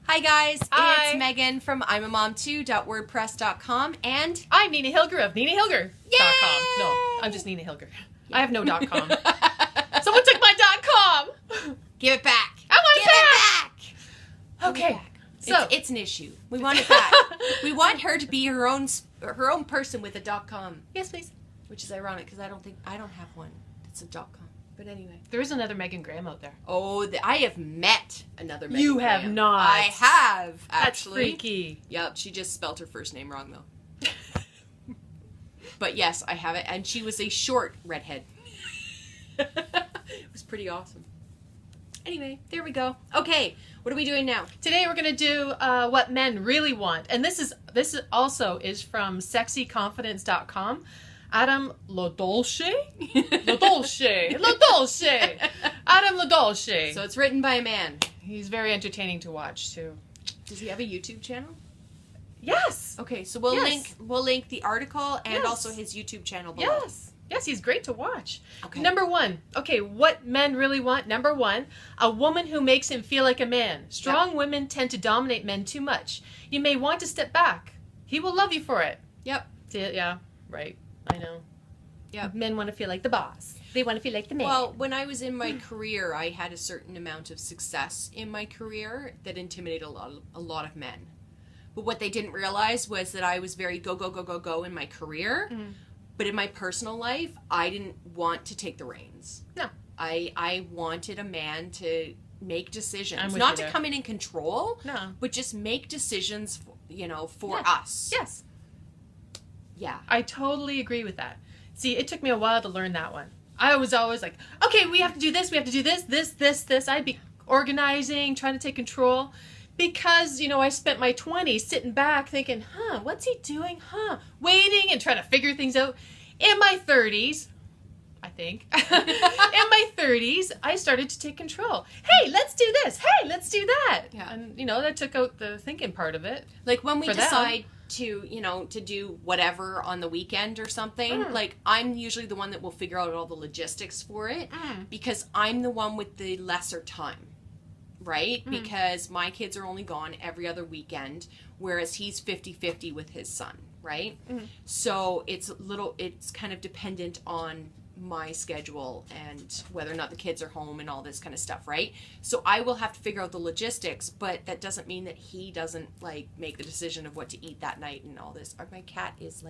Hi guys, Hi. it's Meghan from imamom2.wordpress.com and I'm Nina Hilger of NinaHilger.com. Yay! No, I'm just Nina Hilger. Yeah. I have no .com. Someone took my .com. Give it back. I want it back. Give it Okay. back. So it's an issue. We want it back. We want her to be her own person with a .com. Yes, please. Which is ironic because I don't have one that's a .com. But anyway. There is another Meghan Graham out there. Oh, I have met another Meghan You Graham. have not. I have, That's actually. freaky. Yep, she just spelled her first name wrong, though. But yes, I have it. And she was a short redhead. It was pretty awesome. Anyway, there we go. Okay, what are we doing now? Today we're going to do what men really want. And this also is from sexyconfidence.com. Adam Lodolce? Lodolce! Adam Lodolce. So it's written by a man. He's very entertaining to watch, too. Does he have a YouTube channel? Yes! Okay, so we'll link the article and Yes. also his YouTube channel below. Yes, he's great to watch. Okay. Number one. Okay, what men really want. Number one, a woman who makes him feel like a man. Strong women tend to dominate men too much. You may want to step back. He will love you for it. Yep. Yeah, right. I know. Yep. Men want to feel like the boss. They want to feel like the man. Well, when I was in my career, I had a certain amount of success in my career that intimidated a lot of men. But what they didn't realize was that I was very go in my career. Mhm. But in my personal life, I didn't want to take the reins. No. I wanted a man to make decisions. I'm with Not you to there. come in and control, No. but just make decisions, for Yeah. us. Yes. Yeah. I totally agree with that. See, it took me a while to learn that one. I was always like, okay, we have to do this, we have to do this. I'd be organizing, trying to take control. Because, I spent my 20s sitting back thinking, what's he doing? Waiting and trying to figure things out. In my 30s, I think, in my 30s, I started to take control. Hey, let's do this. Hey, let's do that. Yeah. And, that took out the thinking part of it. Like when we For them. decide to do whatever on the weekend or something, like I'm usually the one that will figure out all the logistics for it because I'm the one with the lesser time. Right? Because my kids are only gone every other weekend, whereas he's 50-50 with his son, right? So it's kind of dependent on my schedule and whether or not the kids are home and all this kind of stuff, right? So I will have to figure out the logistics, but that doesn't mean that he doesn't make the decision of what to eat that night and all this. My cat is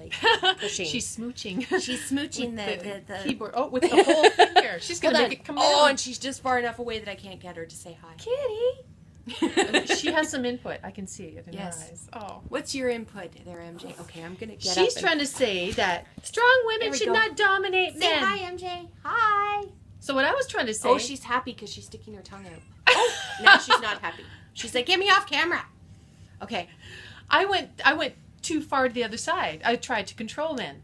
pushing. She's smooching. She's smooching the keyboard. Oh, with the whole finger. She's going to make it come Oh, down. and she's just far enough away that I can't get her to say hi. Kitty. She has some input. I can see it in her eyes. Oh. What's your input there, MJ? Okay, I'm going to get She's up trying to say that strong women There we should go. not dominate Say men. hi, MJ. Hi. So what I was trying to say... Oh, she's happy because she's sticking her tongue out. Oh, now she's not happy. She's like, get me off camera. Okay. I went too far to the other side. I tried to control men.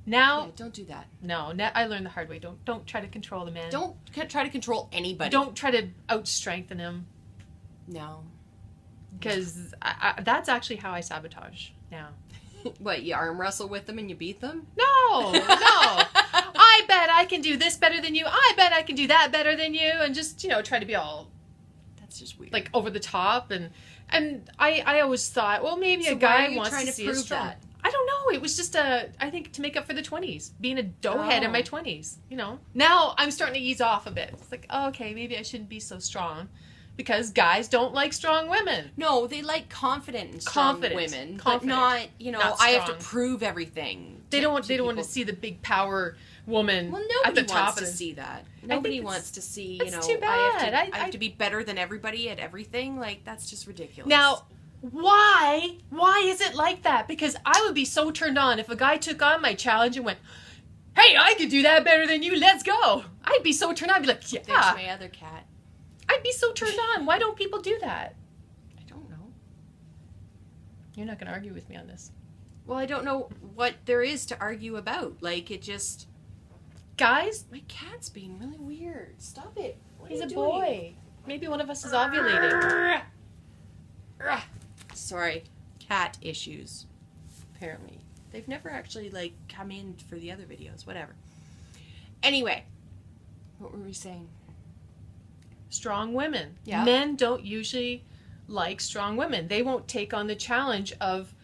Now... Yeah, don't do that. No, I learned the hard way. Don't try to control the man. Don't try to control anybody. Don't try to out-strengthen him. No. Because that's actually how I sabotage now. What, you arm wrestle with them and you beat them? No. I bet I can do this better than you. I bet I can do that better than you. And just, try to be all... That's just weird. over the top. And I always thought, well, maybe a guy wants to see us strong. that? I don't know. It was just I think to make up for the 20s. Being a doughhead in my 20s, Now I'm starting to ease off a bit. It's like, oh, okay, maybe I shouldn't be so strong. Because guys don't like strong women. No, they like confident and strong women. But not, Not I have to strong. prove everything. They don't want people. to see the big power woman Well, at the nobody top wants of to the... see that. I Nobody think wants to see, it's too I bad. have to be better than everybody at everything. That's just ridiculous. Now, why is it like that? Because I would be so turned on if a guy took on my challenge and went, hey, I could do that better than you, let's go. I'd be so turned on. I'd be like, yeah. There's my other cat. I'd be so turned on. Why don't people do that? I don't know. You're not going to argue with me on this. Well, I don't know what there is to argue about. Guys, My cat's being really weird. Stop it. What he's are a you boy. doing? Maybe one of us is ovulating. Sorry. Cat issues. Apparently. They've never actually, come in for the other videos. Whatever. Anyway. What were we saying? Strong women. Yeah. Men don't usually like strong women. They won't take on the challenge of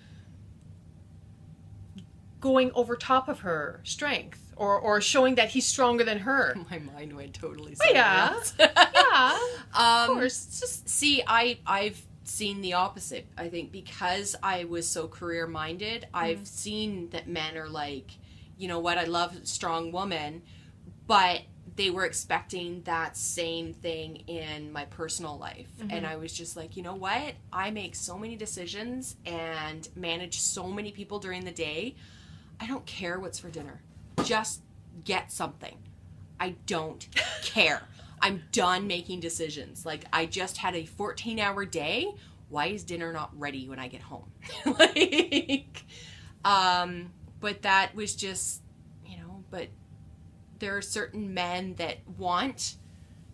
going over top of her strength or showing that he's stronger than her. My mind went totally Oh, yeah. else. Yeah. Of course. It's just, see, I've seen the opposite. I think because I was so career-minded, I've seen that men are like, you know what, I love a strong woman, but they were expecting that same thing in my personal life. And I was just like, you know what? I make so many decisions and manage so many people during the day. I don't care what's for dinner. Just get something. I don't care. I'm done making decisions. Like, I just had a 14-hour day. Why is dinner not ready when I get home? But that was just, but there are certain men that want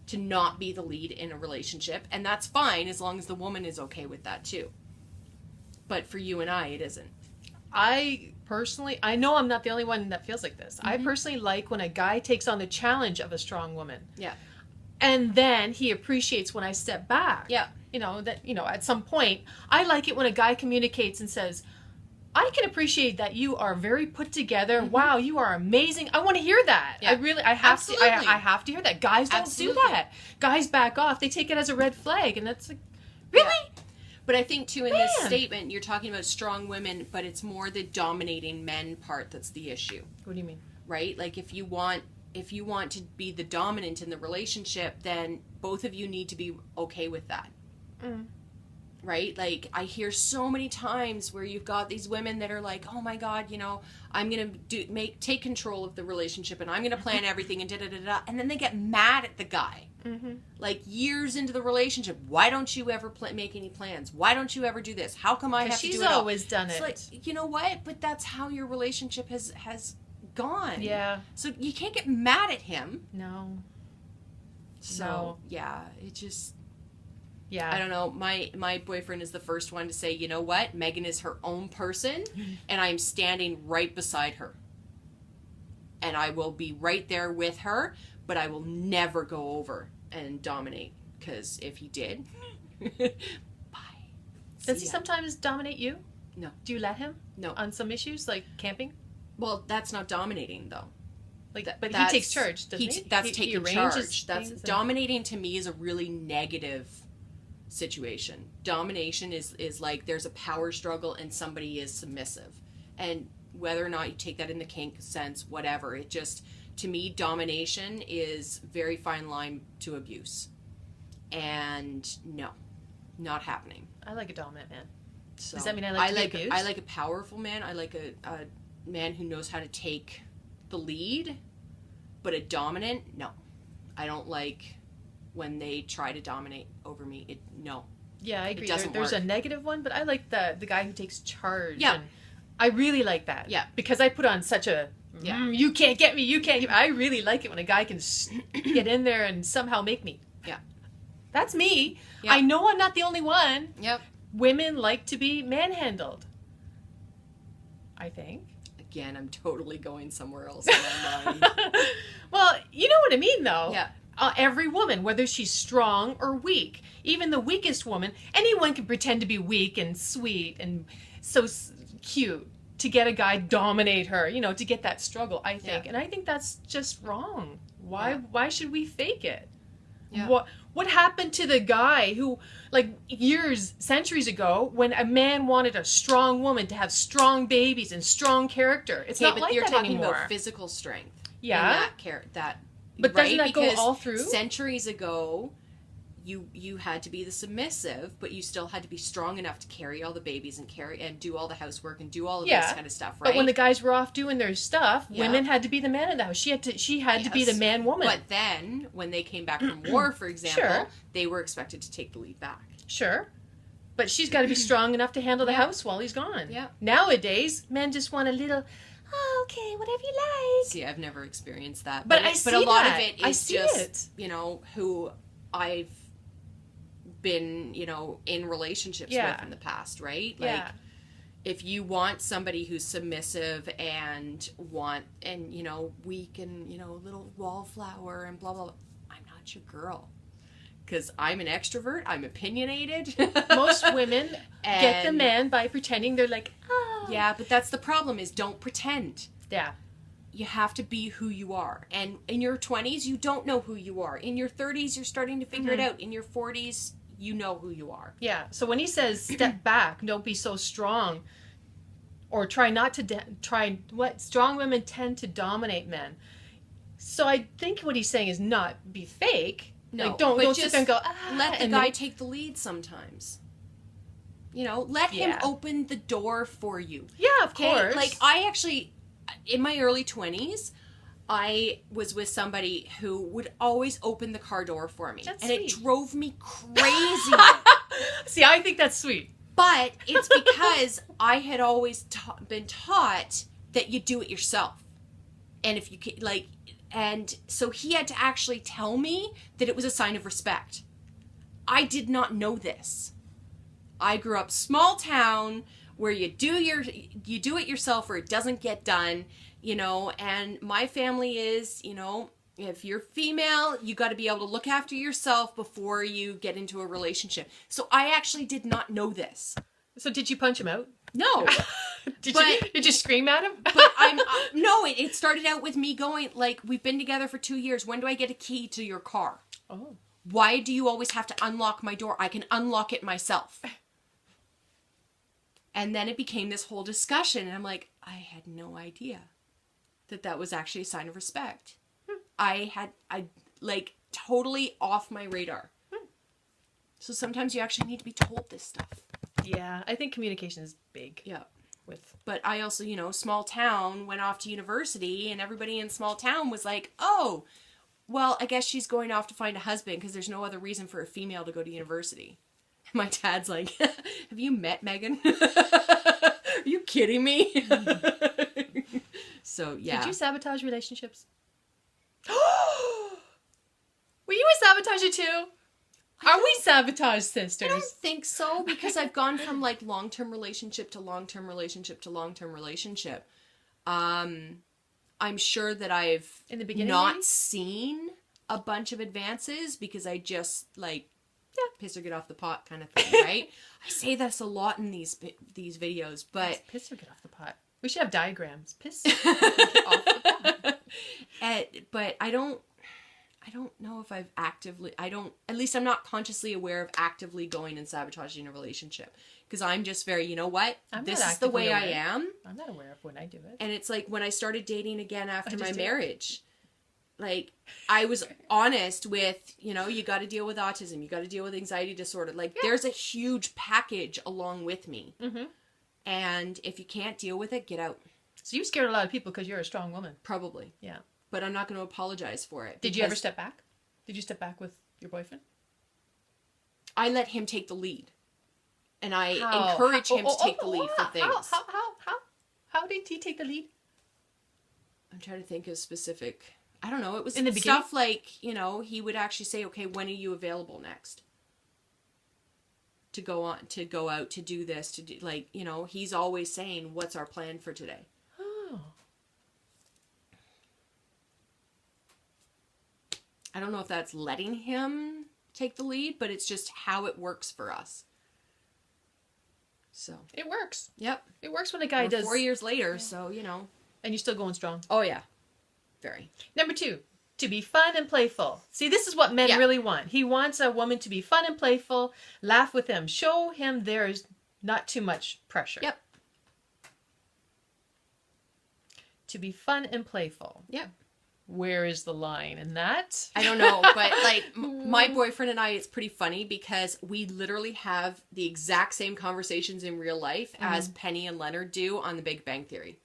to not be the lead in a relationship, and that's fine as long as the woman is okay with that too. But for you and I, it isn't. I know I'm not the only one that feels like this. I personally like when a guy takes on the challenge of a strong woman. Yeah. And then he appreciates when I step back. Yeah. At some point, I like it when a guy communicates and says, I can appreciate that you are very put together. Wow, you are amazing. I want to hear that. Yeah. I have to hear that. Guys don't do that. Guys back off. They take it as a red flag, and that's like, really? Yeah. But I think too, in this statement, you're talking about strong women, but it's more the dominating men part that's the issue. What do you mean? Right? Like, if you want to be the dominant in the relationship, then both of you need to be okay with that. Right? Like, I hear so many times where you've got these women that are like, oh my God, I'm going to take control of the relationship, and I'm going to plan everything, and da-da-da-da. And then they get mad at the guy. Like, years into the relationship, why don't you ever make any plans? Why don't you ever do this? How come I have to do it all? She's always done it. It's like, you know what? But that's how your relationship has gone. Yeah. So you can't get mad at him. No. So, yeah, it just... Yeah. I don't know. My boyfriend is the first one to say, you know what? Meghan is her own person, and I'm standing right beside her. And I will be right there with her, but I will never go over and dominate, because if he did, bye. Does he sometimes dominate you? No. Do you let him? No. On some issues, like camping? Well, that's not dominating, though. But he takes charge, doesn't he? That's taking charge. That's dominating to me is a really negative situation. Domination is like there's a power struggle and somebody is submissive, and whether or not you take that in the kink sense, whatever, it just, to me, domination is very fine line to abuse, and no, not happening. I like a dominant man. So does that mean I like to be abused? I like a powerful man. I like a man who knows how to take the lead, but a dominant, no. I don't like when they try to dominate over me. No. Yeah, I agree. There's a negative one, but I like the guy who takes charge. Yeah. And I really like that. Yeah. Because I put on such a, you can't get me, you can't get me. I really like it when a guy can get in there and somehow make me. Yeah. That's me. Yeah. I know I'm not the only one. Yep. Women like to be manhandled, I think. Again, I'm totally going somewhere else in my mind. Well, you know what I mean, though. Yeah. Every woman, whether she's strong or weak, even the weakest woman, anyone can pretend to be weak and sweet and so cute to get a guy dominate her, to get that struggle, I think. Yeah. And I think that's just wrong. Why should we fake it? Yeah. What happened to the guy who, like centuries ago, when a man wanted a strong woman to have strong babies and strong character? It's not like that anymore. You're talking about physical strength. Yeah. But doesn't that go all through? Centuries ago, you had to be the submissive, but you still had to be strong enough to carry all the babies and do all the housework and do all of this kind of stuff, right? But when the guys were off doing their stuff, women had to be the man in the house. She had to be the man woman. But then, when they came back from war, for example, they were expected to take the lead back. Sure. But she's got to be strong enough to handle the house while he's gone. Yeah. Nowadays, men just want a little... Oh, okay, whatever you like. See, I've never experienced that. But a lot of it is just, who I've been, in relationships with in the past, right? Like, if you want somebody who's submissive and weak and, a little wallflower and blah, blah, blah, I'm not your girl. because I'm an extrovert. I'm opinionated. Most women get the man by pretending they're like, oh. Yeah, but that's the problem is don't pretend. Yeah. You have to be who you are. And in your 20s, you don't know who you are. In your 30s, you're starting to figure it out. In your 40s, you know who you are. Yeah. So when he says step back, don't be so strong, or try not to strong women tend to dominate men. So I think what he's saying is not be fake. No, like, don't sit there and go, let the guy take the lead sometimes. You know, let him open the door for you. Yeah, of course. Like, I actually, in my early 20s, I was with somebody who would always open the car door for me. That's and sweet. It drove me crazy. See, I think that's sweet. But it's because I had always been taught that you do it yourself. And if you can, like, and so he had to actually tell me that it was a sign of respect. I did not know this. I grew up small town where you do it yourself or it doesn't get done, you know, and my family is, you know, if you're female, you got to be able to look after yourself before you get into a relationship. So I actually did not know this. So did you punch him out? No. Did you scream at him? But no, it started out with me going, like, we've been together for 2 years. When do I get a key to your car? Oh. Why do you always have to unlock my door? I can unlock it myself. And then it became this whole discussion. And I'm like, I had no idea that was actually a sign of respect. I like totally off my radar. So sometimes you actually need to be told this stuff. Yeah, I think communication is big. Yeah. But I also, you know, small town, went off to university, and everybody in small town was like, oh, well, I guess she's going off to find a husband because there's no other reason for a female to go to university. My dad's like, have you met Meghan? Are you kidding me? So, yeah. Did you sabotage relationships? Were you a sabotager too? Are we sabotage sisters? I don't think so, because I've gone from like long-term relationship to long-term relationship to long-term relationship. I'm sure that I've in the beginning not maybe? Seen a bunch of advances because I just like piss or get off the pot kind of thing, right? I say this a lot in these videos, but yes, piss or get off the pot. We should have diagrams. Piss or get off the pot. But I don't know if I've at least I'm not consciously aware of actively going and sabotaging a relationship. Because I'm just very, you know what? This is the way I am. I'm not aware of when I do it. And it's like when I started dating again after my marriage, like I was honest with, you know, you got to deal with autism. You got to deal with anxiety disorder. Like there's a huge package along with me. Mm-hmm. And if you can't deal with it, get out. So you scared a lot of people because you're a strong woman. Probably. Yeah. But I'm not going to apologize for it. Did you ever step back? Did you step back with your boyfriend? I let him take the lead. And I encourage him to take the lead for things. How did he take the lead? I'm trying to think of specific. I don't know. It was in the beginning? Stuff like, you know, he would actually say, okay, when are you available next? To go out, to do this, to do, like, you know, he's always saying, what's our plan for today? Oh. I don't know if that's letting him take the lead, but it's just how it works for us. So. It works. Yep. It works when a guy does. 4 years later, so, you know. And you're still going strong. Oh, yeah. Very. Number 2, to be fun and playful. See, this is what men really want. He wants a woman to be fun and playful, laugh with him, show him there's not too much pressure. Yep. To be fun and playful. Yep. Where is the line in that? I don't know, but like my boyfriend and I, it's pretty funny because we literally have the exact same conversations in real life as Penny and Leonard do on The Big Bang Theory.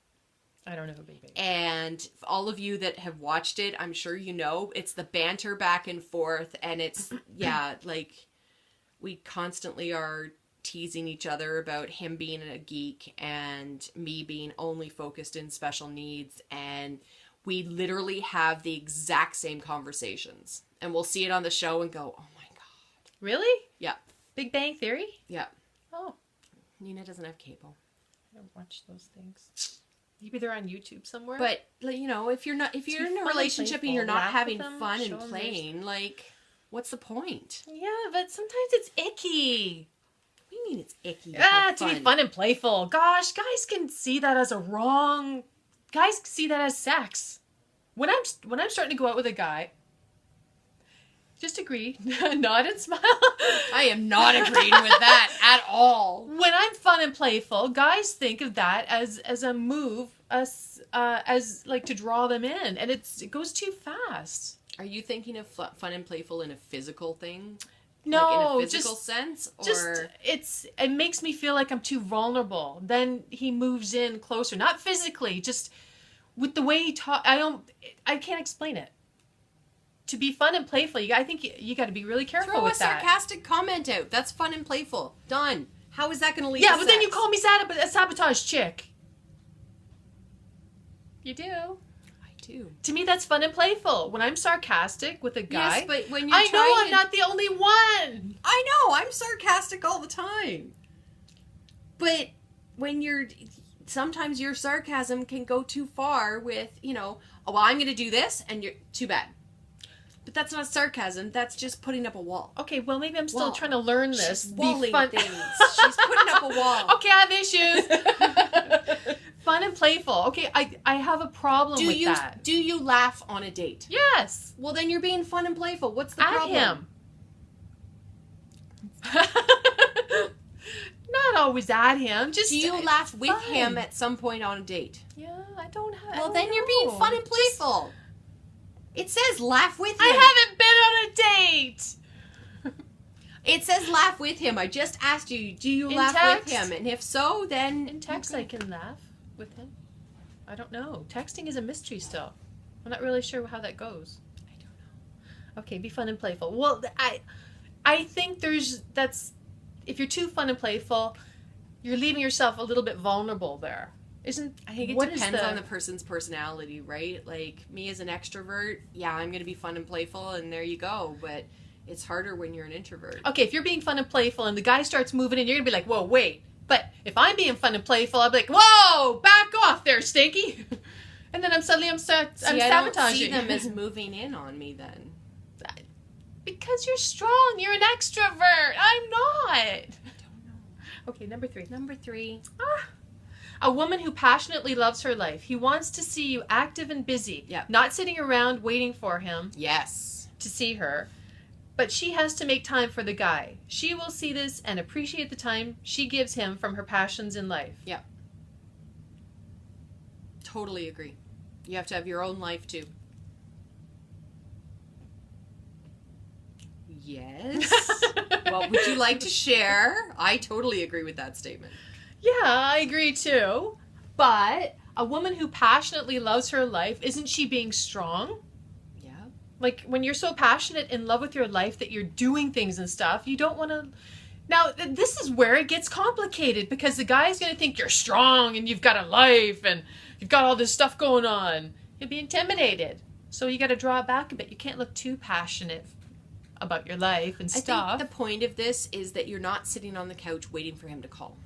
I don't know who Big Bang is. And all of you that have watched it, I'm sure you know, it's the banter back and forth, and it's, like we constantly are teasing each other about him being a geek and me being only focused in special needs, and we literally have the exact same conversations. And we'll see it on the show and go, oh my God. Really? Yeah. Big Bang Theory? Yeah. Oh. Nina doesn't have cable. I don't watch those things. Maybe they're on YouTube somewhere. But, you know, if you're in a relationship and you're not having fun and playing, like... What's the point? Yeah, but sometimes it's icky. What do you mean it's icky? To be fun and playful. Gosh, guys can see that as guys see that as sex. When I'm starting to go out with a guy, just agree, nod and smile. I am not agreeing with that at all. When I'm fun and playful, guys think of that as a move, as like to draw them in, and it goes too fast. Are you thinking of fun and playful in a physical thing? No, like in a physical sense, or it makes me feel like I'm too vulnerable. Then he moves in closer, not physically, just with the way he talks. I can't explain it. To be fun and playful, I think you got to be really careful with that. Throw a sarcastic comment out. That's fun and playful. Done. How is that going to lead? Yeah, to but sex? then you call me a sabotage chick. You do. To me, that's fun and playful. When I'm sarcastic with a guy, yes, but when you're I'm not the only one. I know, I'm sarcastic all the time. But when sometimes your sarcasm can go too far with, oh, well, I'm going to do this, and you're too bad. But that's not sarcasm. That's just putting up a wall. Okay, well, maybe I'm still trying to learn this. She's walling things. She's putting up a wall. Okay, I have issues. Fun and playful. Okay, I have a problem with that. Do you laugh on a date? Yes. Well, then you're being fun and playful. What's the problem? Not always at him. Just do you laugh with him at some point on a date? Yeah, I don't have. Well, then you're being fun and playful. It says laugh with him. I haven't been on a date. It says laugh with him. I just asked you, do you laugh with him? And if so, then... In text, I can laugh with him. I don't know. Texting is a mystery still. I'm not really sure how that goes. I don't know. Okay, be fun and playful. Well, I think if you're too fun and playful, you're leaving yourself a little bit vulnerable there. I think it depends on the person's personality, right? Like, me as an extrovert, yeah, I'm going to be fun and playful, and there you go. But it's harder when you're an introvert. Okay, if you're being fun and playful and the guy starts moving in, you're going to be like, whoa, wait. But if I'm being fun and playful, I'll be like, whoa, back off there, Stinky. And then I'm sabotaging. I don't see them as moving in on me then. Because you're strong. You're an extrovert. I'm not. I don't know. Okay, number 3. Number 3. A woman who passionately loves her life. He wants to see you active and busy. Yep. Not sitting around waiting for him. Yes. To see her. But she has to make time for the guy. She will see this and appreciate the time she gives him from her passions in life. Yep. Totally agree. You have to have your own life too. Yes. What would you like to share? I totally agree with that statement. Yeah, I agree too. But a woman who passionately loves her life, isn't she being strong? Yeah. Like, when you're so passionate in love with your life that you're doing things and stuff, you don't want to... Now, this is where it gets complicated, because the guy's going to think you're strong and you've got a life and you've got all this stuff going on. You'll be intimidated. So you got to draw it back a bit. You can't look too passionate about your life and stuff. I think the point of this is that you're not sitting on the couch waiting for him to call.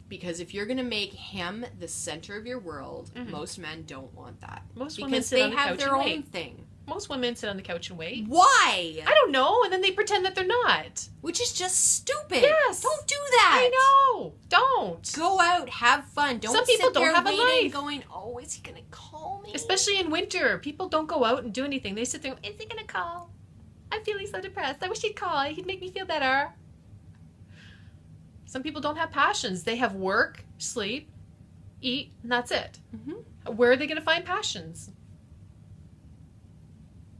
Because if you're going to make him the center of your world, most men don't want that. Most women sit on the couch and wait. Because they have their own thing. Most women sit on the couch and wait. Why? I don't know. And then they pretend that they're not. Which is just stupid. Yes. Don't do that. I know. Don't. Go out. Have fun. Don't Some people sit there don't have a waiting life. Going, oh, is he going to call me? Especially in winter. People don't go out and do anything. They sit there, is he going to call? I'm feeling so depressed. I wish he'd call. He'd make me feel better. Some people don't have passions. They have work, sleep, eat, and that's it. Where are they going to find passions?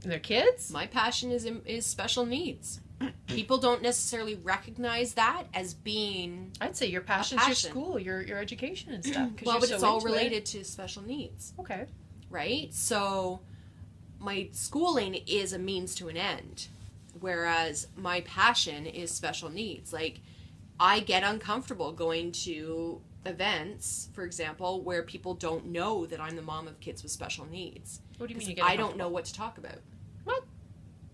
In their kids? My passion is special needs. People don't necessarily recognize that as being... I'd say your passion's your school, your education and stuff. Well, but it's all related to special needs. Okay. Right? So my schooling is a means to an end, whereas my passion is special needs. Like, I get uncomfortable going to events, for example, where people don't know that I'm the mom of kids with special needs. What do you mean you get I don't know what to talk about. What?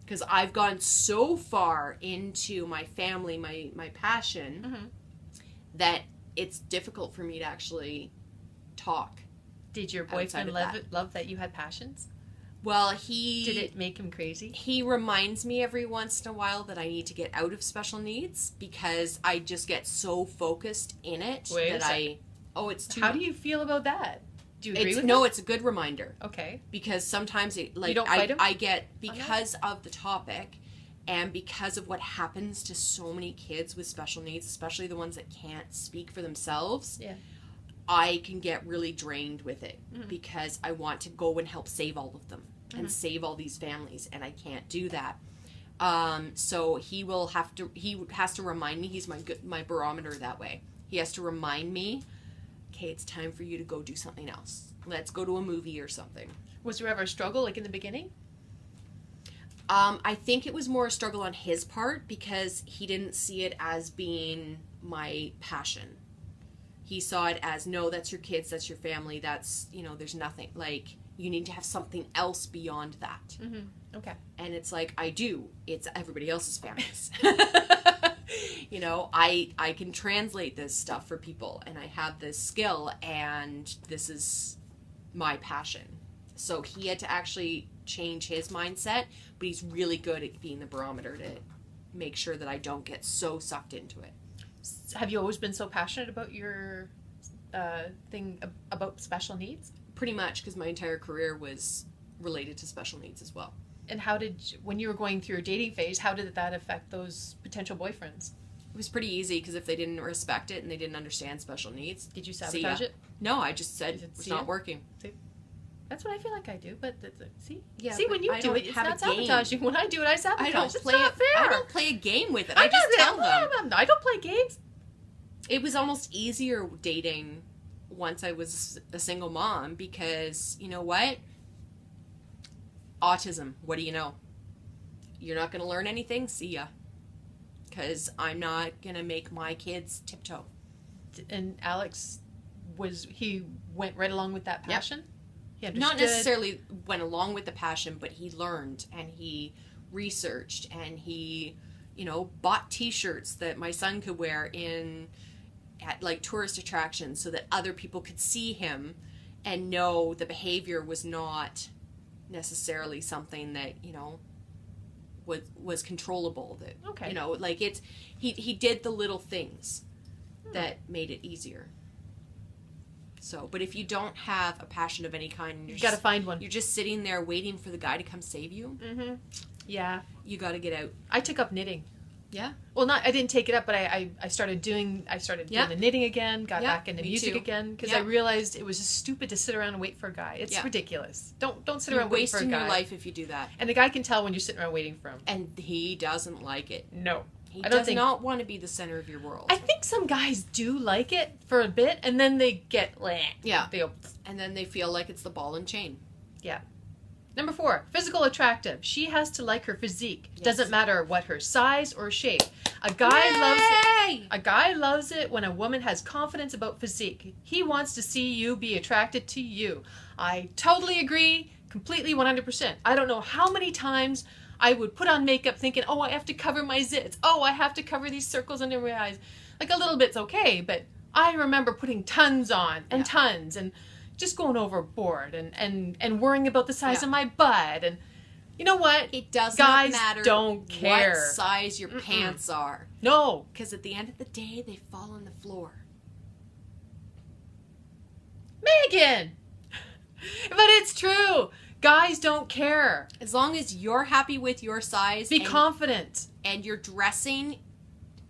Because I've gone so far into my family, my passion, that it's difficult for me to actually talk. Did your boyfriend love that you had passions? Well, Did it make him crazy? He reminds me every once in a while that I need to get out of special needs because I just get so focused in it it's too... How do you feel about that? Do you agree with No, him? it's a good reminder. Okay. Because sometimes you don't fight him? I get, because of the topic and because of what happens to so many kids with special needs, especially the ones that can't speak for themselves. Yeah. I can get really drained with it because I want to go and help save all of them and save all these families, and I can't do that. So he has to remind me. He's my barometer that way. He has to remind me, okay, it's time for you to go do something else. Let's go to a movie or something. Was there ever a struggle, like in the beginning? I think it was more a struggle on his part because he didn't see it as being my passion. He saw it as, no, that's your kids, that's your family, that's, there's nothing. Like, you need to have something else beyond that. Mm-hmm. Okay. And it's like, I do. It's everybody else's families. I can translate this stuff for people, and I have this skill, and this is my passion. So he had to actually change his mindset, but he's really good at being the barometer to make sure that I don't get so sucked into it. Have you always been so passionate about your thing about special needs? Pretty much, because my entire career was related to special needs as well. And when you were going through your dating phase, how did that affect those potential boyfriends? It was pretty easy because if they didn't respect it and they didn't understand special needs... Did you sabotage it? No, I just said it's not working. See? That's what I feel like I do, but see? Yeah, see, when you do it, it's not sabotaging. When I do it, I sabotage. It's not fair. I don't play a game with it. I just tell them. I don't play games. It was almost easier dating once I was a single mom because, you know what? Autism, what do you know? You're not going to learn anything? See ya. Because I'm not going to make my kids tiptoe. And Alex, he went right along with that passion? Yep. He understood. Not necessarily went along with the passion, but he learned and he researched and he, bought t-shirts that my son could wear at like tourist attractions so that other people could see him and know the behavior was not necessarily something that, was controllable. That, okay. Like he did the little things that made it easier. So, but if you don't have a passion of any kind, you got to find one. You're just sitting there waiting for the guy to come save you. Mm-hmm. Yeah. You got to get out. I took up knitting. Yeah. Well, I didn't take it up, but I started doing the knitting again, got back into music again, because I realized it was just stupid to sit around and wait for a guy. It's ridiculous. Don't sit around waiting for a guy. You're wasting your life if you do that. And the guy can tell when you're sitting around waiting for him. And he doesn't like it. No. He does not want to be the center of your world. I think some guys do like it for a bit, and then they get and then they feel like it's the ball and chain. Yeah. Number 4, physical attractive. She has to like her physique. Yes. Doesn't matter what her size or shape. A guy loves it when a woman has confidence about physique. He wants to see you be attracted to you. I totally agree, completely 100%. I don't know how many times I would put on makeup thinking, oh, I have to cover my zits. Oh, I have to cover these circles under my eyes. Like a little bit's okay, but I remember putting tons on and tons and just going overboard and worrying about the size of my butt. And you know what? It does Guys not matter don't care what size your pants are. No. Because at the end of the day, they fall on the floor. Meghan! But it's true. Guys don't care. As long as you're happy with your size. Be confident. And you're dressing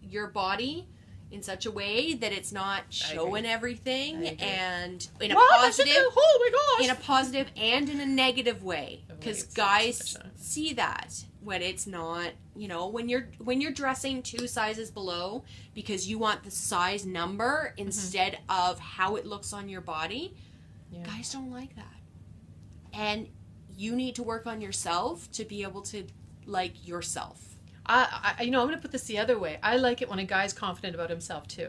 your body in such a way that it's not showing everything and in a positive, oh my gosh, in a positive and in a negative way, because guys see that when it's not, when you're dressing 2 sizes below because you want the size number instead of how it looks on your body. Guys don't like that, and you need to work on yourself to be able to like yourself. I'm going to put this the other way. I like it when a guy's confident about himself, too.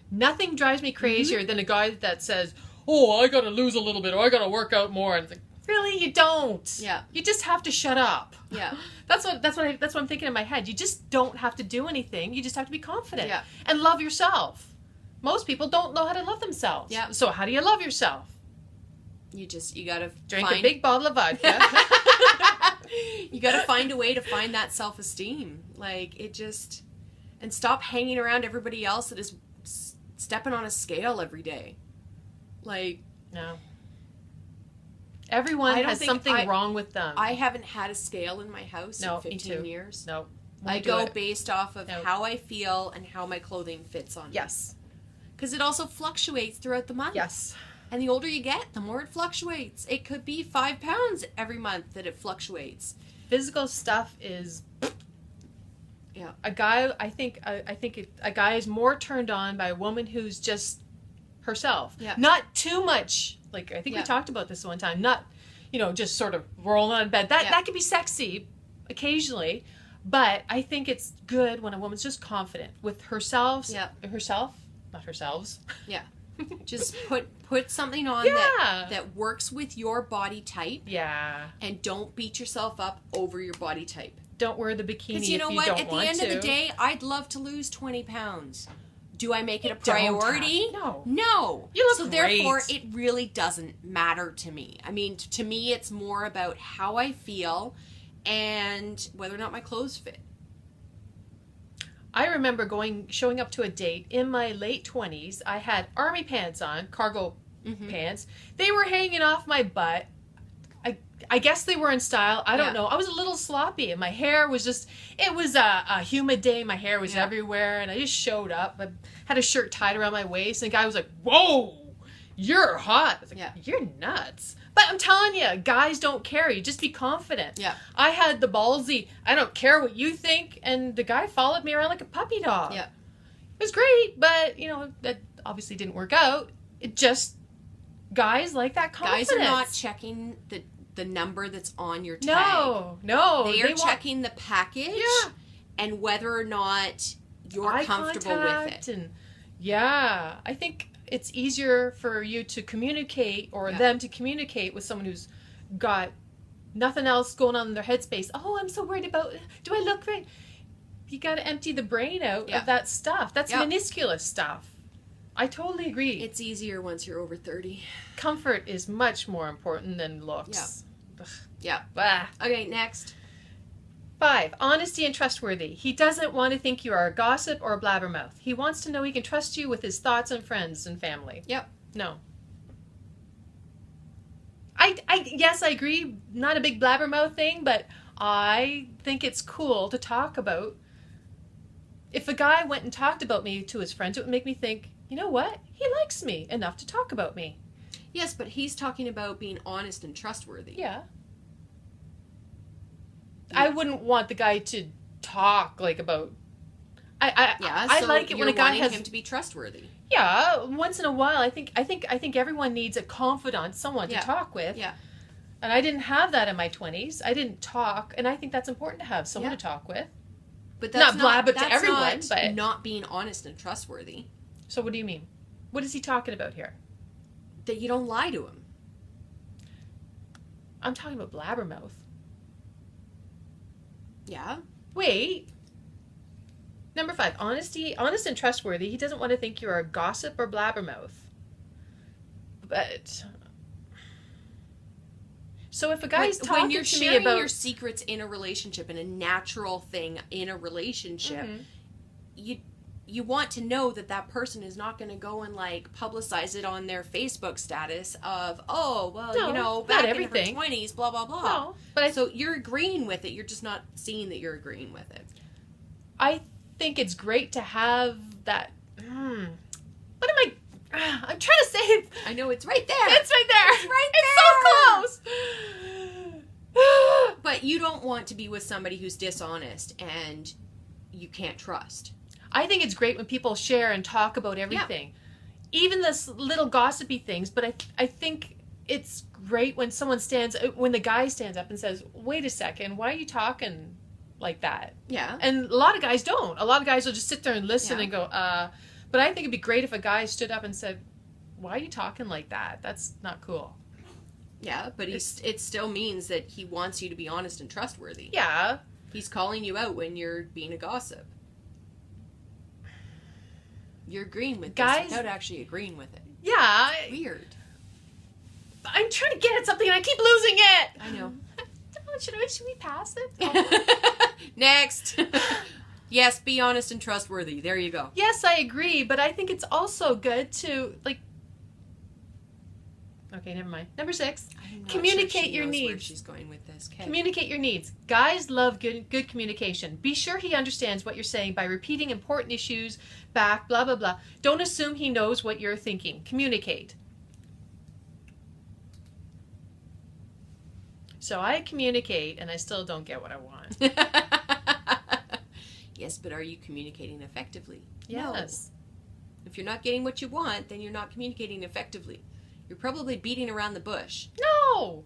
Nothing drives me crazier than a guy that says, oh, I got to lose a little bit, or I got to work out more. And it's like, really? You don't. Yeah. You just have to shut up. Yeah. That's what I'm thinking in my head. You just don't have to do anything. You just have to be confident. Yeah. And love yourself. Most people don't know how to love themselves. Yeah. So how do you love yourself? You got to drink a big bottle of vodka. You got to find a way to find that self-esteem. Like, it just... And stop hanging around everybody else that is stepping on a scale every day. Like... No. Everyone has something wrong with them. I haven't had a scale in my house in 15 years. No. I go based off of how I feel and how my clothing fits on me. Yes. Because it also fluctuates throughout the month. Yes. And the older you get, the more it fluctuates. It could be 5 pounds every month that it fluctuates. Physical stuff is... Yeah. A guy, I think a guy is more turned on by a woman who's just herself. Yeah. Not too much. Like, I think we talked about this one time. Not, just sort of rolling on bed. That can be sexy occasionally. But I think it's good when a woman's just confident with herself. Yeah. Herself, not herselves. Yeah. Just put something on that works with your body type. Yeah. And don't beat yourself up over your body type. Don't wear the bikini if you don't want to. Because you know what? At the end of the day, I'd love to lose 20 pounds. Do I make it a priority? No. No. You look so great. Therefore, it really doesn't matter to me. I mean, to me, it's more about how I feel and whether or not my clothes fit. I remember showing up to a date in my late 20s. I had army pants on, cargo pants. They were hanging off my butt. I guess they were in style. I don't know. I was a little sloppy, and my hair was just... It was a humid day. My hair was everywhere, and I just showed up. I had a shirt tied around my waist, and the guy was like, "Whoa, you're hot." I was like, "You're nuts." But I'm telling you, guys don't care. You just be confident. Yeah. I had the ballsy, I don't care what you think, and the guy followed me around like a puppy dog. Yeah. It was great, but, that obviously didn't work out. It just... Guys like that confidence. Guys are not checking the number that's on your tag. No. They are checking the package and whether or not you're comfortable with it. And I think it's easier for you to communicate or them to communicate with someone who's got nothing else going on in their headspace. Oh, I'm so worried about, do I look right? You got to empty the brain out of that stuff. That's minuscule stuff. I totally agree. It's easier once you're over 30. Comfort is much more important than looks. Yeah. Bah. Okay, next. 5. Honesty and trustworthy. He doesn't want to think you are a gossip or a blabbermouth. He wants to know he can trust you with his thoughts and friends and family. Yep. No. Yes, I agree. Not a big blabbermouth thing, but I think it's cool to talk about. If a guy went and talked about me to his friends, it would make me think, you know what? He likes me enough to talk about me. Yes, but he's talking about being honest and trustworthy. Yeah. I wouldn't want the guy to talk like about... I like it when a guy has him to be trustworthy. Yeah, once in a while. I think everyone needs a confidant, someone to talk with. Yeah. And I didn't have that in my 20s. I didn't talk, and I think that's important to have someone to talk with. But that's not to everyone, but not being honest and trustworthy. So what do you mean? What is he talking about here? That you don't lie to him. I'm talking about blabbermouth. Yeah. Wait. Number 5, honest and trustworthy. He doesn't want to think you're a gossip or blabbermouth. But... So if a guy's talking when you're to me sharing about your secrets in a relationship, in a natural thing in a relationship, you want to know that person is not going to go and publicize it on their Facebook status of, back in her 20s, blah blah blah. No, but so you're agreeing with it. You're just not seeing that you're agreeing with it. I think it's great to have that. What am I? I'm trying to say it. I know it's right there. It's right there. It's right there. It's so close. But you don't want to be with somebody who's dishonest and you can't trust. I think it's great when people share and talk about everything. Yeah. Even this little gossipy things, but I think it's great when when the guy stands up and says, "Wait a second, why are you talking like that?" Yeah. And a lot of guys don't. A lot of guys will just sit there and listen and go, But I think it'd be great if a guy stood up and said, "Why are you talking like that? That's not cool." Yeah, but it still means that he wants you to be honest and trustworthy. Yeah. He's calling you out when you're being a gossip. You're agreeing with this without actually agreeing with it. Yeah. It's weird. I'm trying to get at something and I keep losing it. I know. Should we pass it? Next. Yes, be honest and trustworthy. There you go. Yes, I agree, but I think it's also good to, like... Okay, never mind. Number 6, communicate your needs. Where she's going with this. Okay. Communicate your needs. Guys love good communication. Be sure he understands what you're saying by repeating important issues back, blah, blah, blah. Don't assume he knows what you're thinking. Communicate. So I communicate, and I still don't get what I want. Yes, but are you communicating effectively? Yes. No. If you're not getting what you want, then you're not communicating effectively. You're probably beating around the bush. No.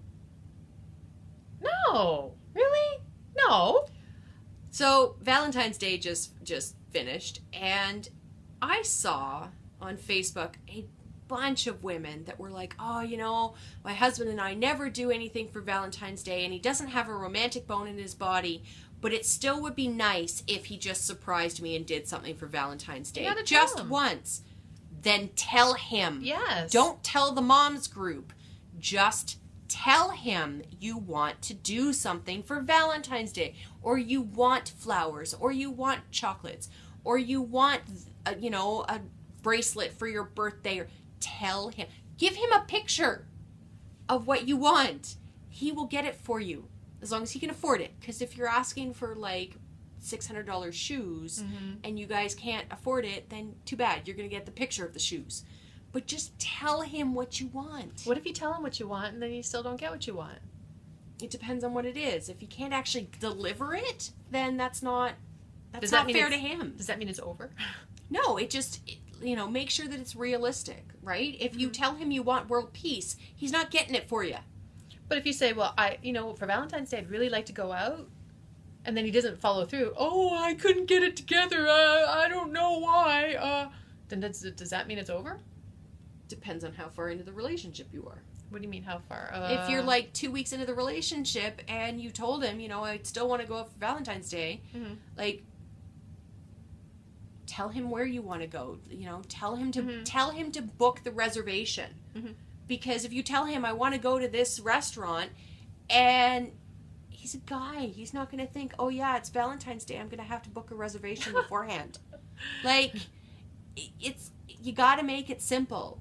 No. Really? No. So Valentine's Day just finished, and I saw on Facebook a bunch of women that were like, oh, you know, my husband and I never do anything for Valentine's Day, and he doesn't have a romantic bone in his body, but it still would be nice if he just surprised me and did something for Valentine's Day. Just once. Then tell him. Yes. Don't tell the moms group. Just tell him you want to do something for Valentine's Day, or you want flowers, or you want chocolates, or you want, a bracelet for your birthday. Tell him. Give him a picture of what you want. He will get it for you, as long as he can afford it. Because if you're asking for, like, $600 shoes and you guys can't afford it, then too bad. You're going to get the picture of the shoes. But just tell him what you want. What if you tell him what you want and then you still don't get what you want? It depends on what it is. If you can't actually deliver it, then that's not fair to him. Does that mean it's over? No, make sure that it's realistic, right? If you tell him you want world peace, he's not getting it for you. But if you say, well, for Valentine's Day, I'd really like to go out, and then he doesn't follow through. Oh, I couldn't get it together. I don't know why. Then does that mean it's over? Depends on how far into the relationship you are. What do you mean, how far? If you're like 2 weeks into the relationship and you told him, I still want to go out for Valentine's Day, like, tell him where you want to go. Tell him to book the reservation. Because if you tell him, I want to go to this restaurant, and he's a guy, he's not going to think, oh yeah, it's Valentine's Day, I'm going to have to book a reservation beforehand. Like, you got to make it simple.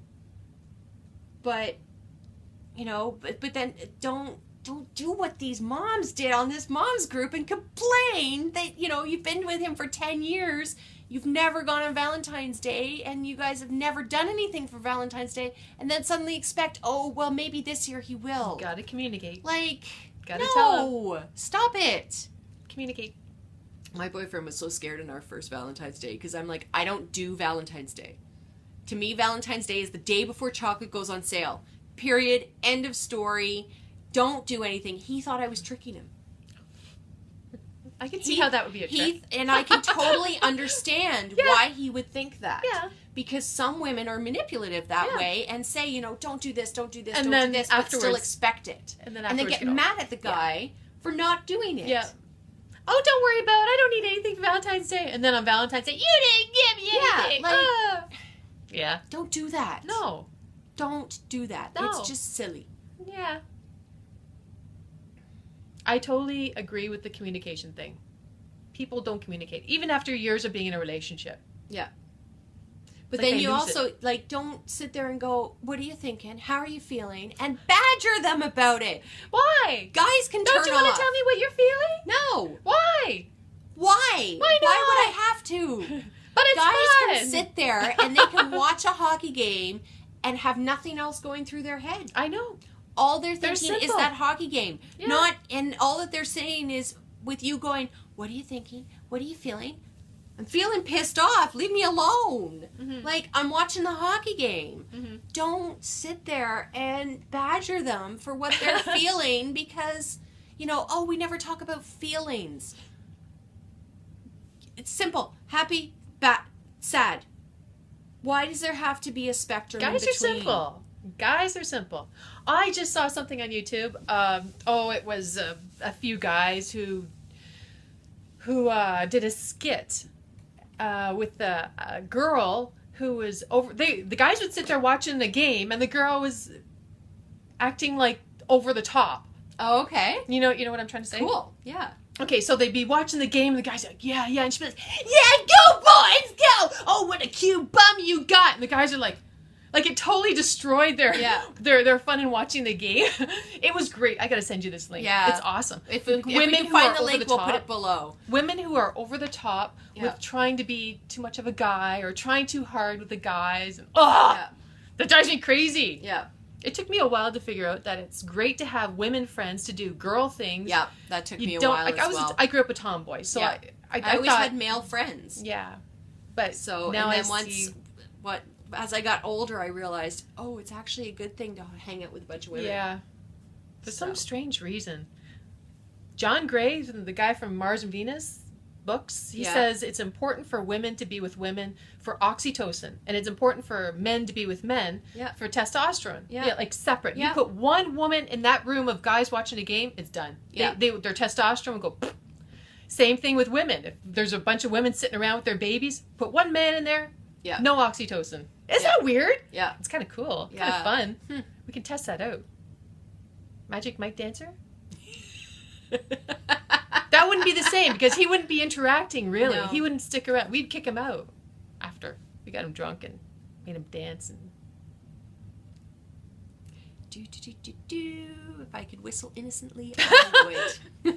But, but then don't do what these moms did on this moms group and complain that, you've been with him for 10 years, you've never gone on Valentine's Day, and you guys have never done anything for Valentine's Day, and then suddenly expect, oh, well, maybe this year he will. You gotta communicate. Like, gotta tell him. Stop it. Communicate. My boyfriend was so scared on our first Valentine's Day, because I'm like, I don't do Valentine's Day. To me, Valentine's Day is the day before chocolate goes on sale. Period. End of story. Don't do anything. He thought I was tricking him. I can see how that would be a trick. And I can totally understand why he would think that. Yeah. Because some women are manipulative that way and say, don't do this, don't do this, and don't do this, but still expect it. And then get mad at the guy for not doing it. Yeah. Oh, don't worry about it. I don't need anything for Valentine's Day. And then on Valentine's Day, you didn't give me anything. Yeah. Don't do that. No. Don't do that. No. It's just silly. Yeah. I totally agree with the communication thing. People don't communicate, even after years of being in a relationship. Yeah. But then you also, don't sit there and go, what are you thinking? How are you feeling? And badger them about it. Why? Guys can turn off. Don't you want to tell me what you're feeling? No. Why? Why? Why not? Why would I have to? But it's Guys fun. can sit there and they can watch a hockey game and have nothing else going through their head. I know. All they're thinking is that hockey game. Yeah. And all that they're saying is with you going, what are you thinking? What are you feeling? I'm feeling pissed off. Leave me alone. Like, I'm watching the hockey game. Don't sit there and badger them for what they're feeling because, we never talk about feelings. It's simple. Happy, sad. Why does there have to be a spectrum in between? Guys are simple. I just saw something on YouTube. It was a few guys who did a skit with a girl who was over. The guys would sit there watching the game, and the girl was acting like over the top Oh, okay. You know what I'm trying to say? Cool. Yeah. Okay, so they'd be watching the game, and the guy's like, yeah, and she'd be like, yeah, go, boys, go! Oh, what a cute bum you got! And the guys are like it totally destroyed their fun in watching the game. It was great. I gotta send you this link. Yeah. It's awesome. If we can find the link, we'll put it below. Women who are over the top with trying to be too much of a guy or trying too hard with the guys. And, that drives me crazy. Yeah. It took me a while to figure out that it's great to have women friends to do girl things. Yeah, that took me a while as well. I grew up a tomboy, so I always thought, had male friends. Yeah, but so now and then as I got older, I realized, it's actually a good thing to hang out with a bunch of women. Yeah, for some strange reason. John Gray, the guy from Mars and Venus books, he says it's important for women to be with women for oxytocin, and it's important for men to be with men for testosterone. Yeah, like separate. You put one woman in that room of guys watching a game, it's done. Yeah, their testosterone will go. Pfft. Same thing with women. If there's a bunch of women sitting around with their babies, put one man in there. Yeah, no oxytocin. Isn't that weird? Yeah, it's kind of cool. Kind of fun. We can test that out. Magic Mike dancer. That wouldn't be the same because he wouldn't be interacting, really. No. He wouldn't stick around. We'd kick him out after. We got him drunk and made him dance. And If I could whistle innocently, I would.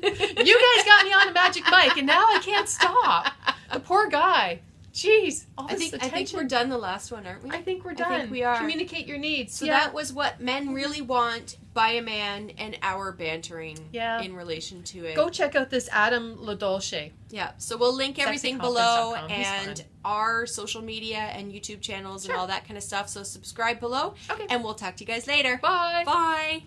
You guys got me on a Magic Mike, and now I can't stop. The poor guy. Jeez. I think we're done the last one, aren't we? I think we're done. I think we are. Communicate your needs. So that was what men really want by a man and our bantering in relation to it. Go check out this Adam Lodolce. Yeah. So we'll link everything below and our social media and YouTube channels and all that kind of stuff. So subscribe below. Okay. And we'll talk to you guys later. Bye. Bye.